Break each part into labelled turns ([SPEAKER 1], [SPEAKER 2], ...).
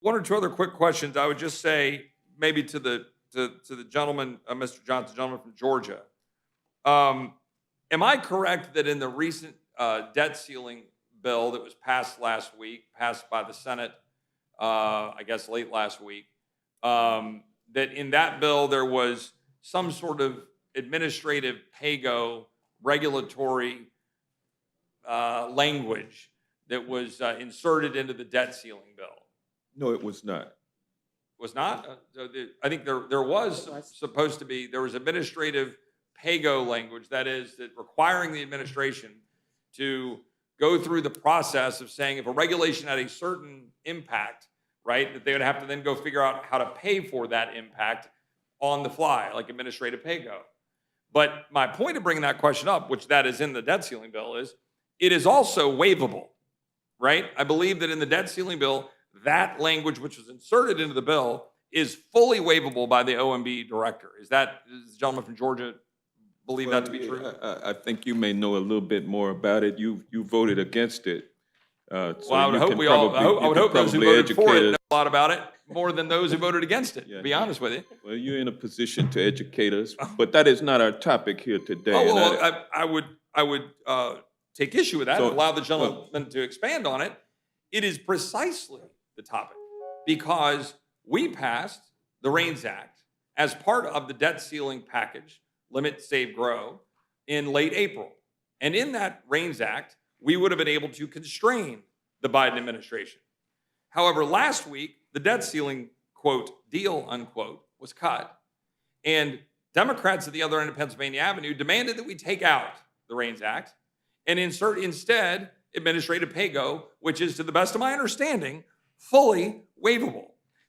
[SPEAKER 1] One or two other quick questions. I would just say maybe to the gentleman, Mr. Johnson, gentleman from Georgia. Um, am I correct that in the recent debt ceiling bill that was passed last week, passed by the Senate, I guess late last week, that in that bill there was some sort of administrative pay-go regulatory language that was inserted into the debt ceiling bill?
[SPEAKER 2] No, it was not.
[SPEAKER 1] Was not? I think there was supposed to be, there was administrative pay-go language, that is, that requiring the administration to go through the process of saying if a regulation had a certain impact, right, that they would have to then go figure out how to pay for that impact on the fly, like administrative pay-go. But my point of bringing that question up, which that is in the debt ceiling bill, is it is also waivable, right? I believe that in the debt ceiling bill, that language which was inserted into the bill is fully waivable by the OMB director. Does the gentleman from Georgia believe that to be true?
[SPEAKER 2] I think you may know a little bit more about it. You voted against it.
[SPEAKER 1] Well, I would hope those who voted for it know a lot about it, more than those who voted against it, to be honest with you.
[SPEAKER 2] Well, you're in a position to educate us, but that is not our topic here today.
[SPEAKER 1] Oh, well, I would take issue with that and allow the gentleman to expand on it. It is precisely the topic because we passed the REINS Act as part of the debt ceiling package, Limit, Save, Grow, in late April. And in that REINS Act, we would have been able to constrain the Biden administration. However, last week, the debt ceiling, quote, deal, unquote, was cut. And Democrats at the other end of Pennsylvania Avenue demanded that we take out the REINS Act and insert instead administrative pay-go, which is, to the best of my understanding, fully waivable.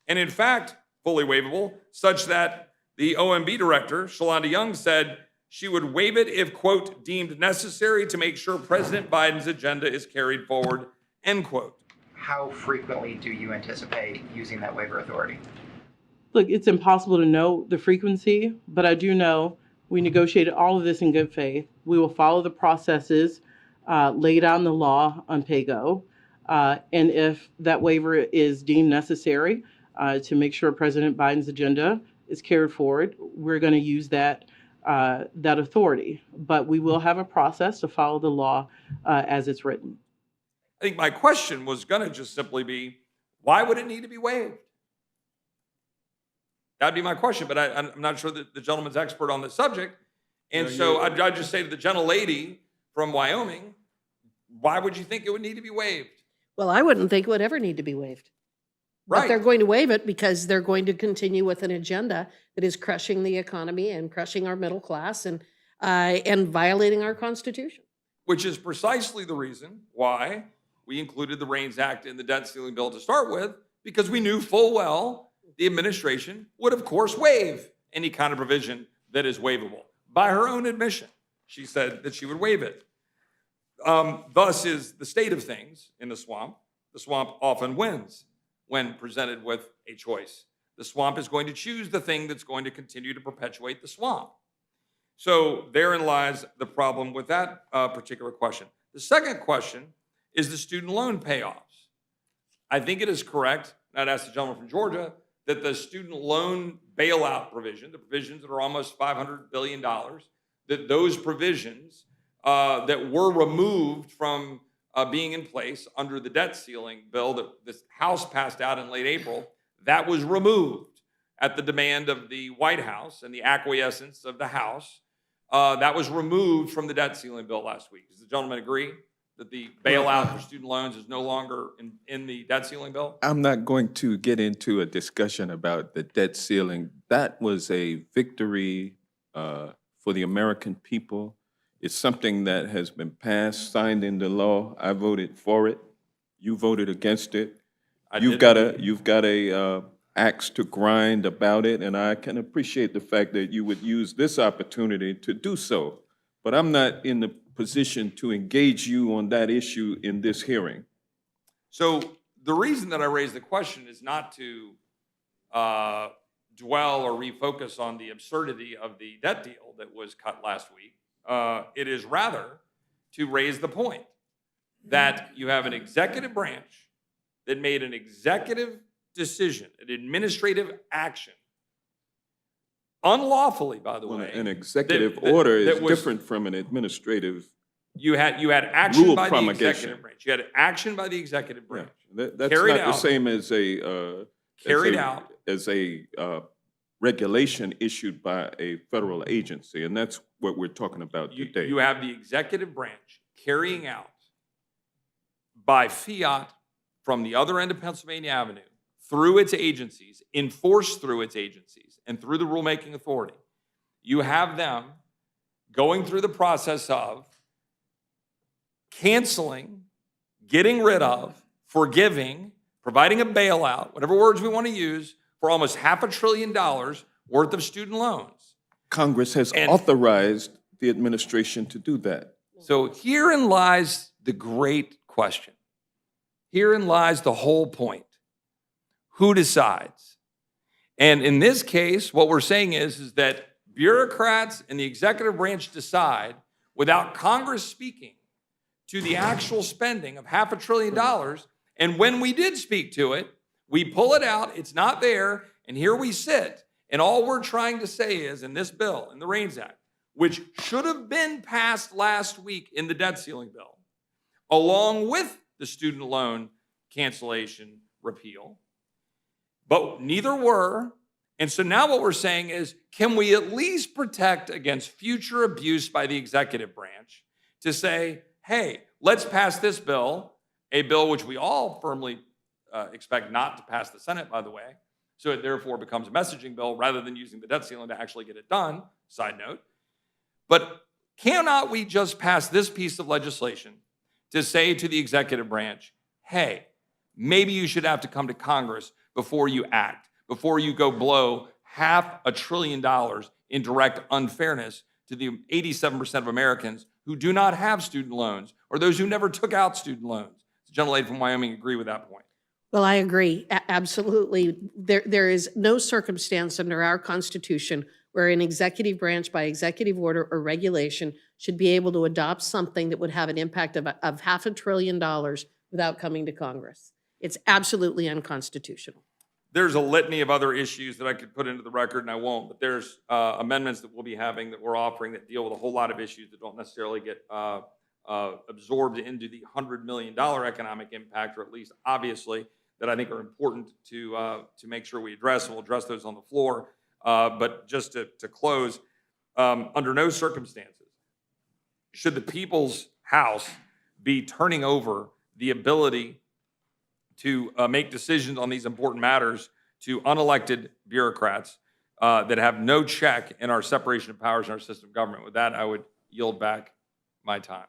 [SPEAKER 1] And in fact, fully waivable, such that the OMB director, Shalonda Young, said she would waive it if, quote, deemed necessary to make sure President Biden's agenda is carried forward, end quote.
[SPEAKER 3] How frequently do you anticipate using that waiver authority?
[SPEAKER 4] Look, it's impossible to know the frequency, but I do know we negotiated all of this in good faith. We will follow the processes laid out in the law on pay-go. And if that waiver is deemed necessary to make sure President Biden's agenda is carried forward, we're going to use that authority. But we will have a process to follow the law as it's written.
[SPEAKER 1] I think my question was going to just simply be, why would it need to be waived? That'd be my question, but I'm not sure that the gentleman's expert on the subject. And so I'd just say to the gentlelady from Wyoming, why would you think it would need to be waived?
[SPEAKER 5] Well, I wouldn't think it would ever need to be waived.
[SPEAKER 1] Right.
[SPEAKER 5] But they're going to waive it because they're going to continue with an agenda that is crushing the economy and crushing our middle class and violating our Constitution.
[SPEAKER 1] Which is precisely the reason why we included the REINS Act in the debt ceiling bill to start with, because we knew full well the administration would, of course, waive any kind of provision that is waivable. By her own admission, she said that she would waive it. Thus is the state of things in the swamp. The swamp often wins when presented with a choice. The swamp is going to choose the thing that's going to continue to perpetuate the swamp. So therein lies the problem with that particular question. The second question is the student loan payoffs. I think it is correct, and I'd ask the gentleman from Georgia, that the student loan bailout provision, the provisions that are almost $500 billion, that those provisions that were removed from being in place under the debt ceiling bill that this House passed out in late April, that was removed at the demand of the White House and the acquiescence of the House. That was removed from the debt ceiling bill last week. Does the gentleman agree that the bailout for student loans is no longer in the debt ceiling bill?
[SPEAKER 2] I'm not going to get into a discussion about the debt ceiling. That was a victory for the American people. It's something that has been passed, signed into law. I voted for it. You voted against it. You've got a axe to grind about it, and I can appreciate the fact that you would use this opportunity to do so. But I'm not in the position to engage you on that issue in this hearing.
[SPEAKER 1] So the reason that I raised the question is not to dwell or refocus on the absurdity of the debt deal that was cut last week. It is rather to raise the point that you have an executive branch that made an executive decision, an administrative action, unlawfully, by the
[SPEAKER 2] Well,
[SPEAKER 1] way.
[SPEAKER 2] an executive
[SPEAKER 1] that-
[SPEAKER 2] order
[SPEAKER 1] that
[SPEAKER 2] is
[SPEAKER 1] was-
[SPEAKER 2] different from an administrative.
[SPEAKER 1] You had action
[SPEAKER 2] Rule
[SPEAKER 1] by the
[SPEAKER 2] promulgation.
[SPEAKER 1] executive branch. You had action by the executive
[SPEAKER 2] Yeah,
[SPEAKER 1] branch.
[SPEAKER 2] that's
[SPEAKER 1] Carried
[SPEAKER 2] not the
[SPEAKER 1] out.
[SPEAKER 2] same as
[SPEAKER 1] Carried out.
[SPEAKER 2] as a regulation issued by a federal agency, and that's what we're talking about
[SPEAKER 1] You,
[SPEAKER 2] today.
[SPEAKER 1] you have the executive branch carrying out by fiat from the other end of Pennsylvania Avenue through its agencies, enforced through its agencies, and through the rulemaking authority. You have them going through the process of canceling, getting rid of, forgiving, providing a bailout, whatever words we want to use, for almost $500 billion worth of student loans.
[SPEAKER 2] Congress has
[SPEAKER 1] And-
[SPEAKER 2] authorized the administration to do that.
[SPEAKER 1] So herein lies the great question. Herein lies the whole point. Who decides? And in this case, what we're saying is that bureaucrats in the executive branch decide without Congress speaking to the actual spending of $500 billion. And when we did speak to it, we pull it out, it's not there, and here we sit. And all we're trying to say is in this bill, in the REINS Act, which should have been passed last week in the debt ceiling bill, along with the student loan cancellation repeal, but neither were. And so now what we're saying is, can we at least protect against future abuse by the executive branch to say, hey, let's pass this bill, a bill which we all firmly expect not to pass the Senate, by the way. So it therefore becomes a messaging bill rather than using the debt ceiling to actually get it done, side note. But cannot we just pass this piece of legislation to say to the executive branch, hey, maybe you should have to come to Congress before you act, before you go blow $500 billion in direct unfairness to the 87% of Americans who do not have student loans or those who never took out student loans. The gentlelady from Wyoming agree with that point.
[SPEAKER 5] Well, I agree, absolutely. There is no circumstance under our Constitution where an executive branch by executive order or regulation should be able to adopt something that would have an impact of $500 billion without coming to Congress. It's absolutely unconstitutional.
[SPEAKER 1] There's a litany of other issues that I could put into the record, and I won't, but there's amendments that we'll be having that we're offering that deal with a whole lot of issues that don't necessarily get absorbed into the $100 million economic impact, or at least obviously, that I think are important to make sure we address, and we'll address those on the floor. But just to close, under no circumstances should the People's House be turning over the ability to make decisions on these important matters to unelected bureaucrats that have no check in our separation of powers in our system of government. With that, I would yield back my time.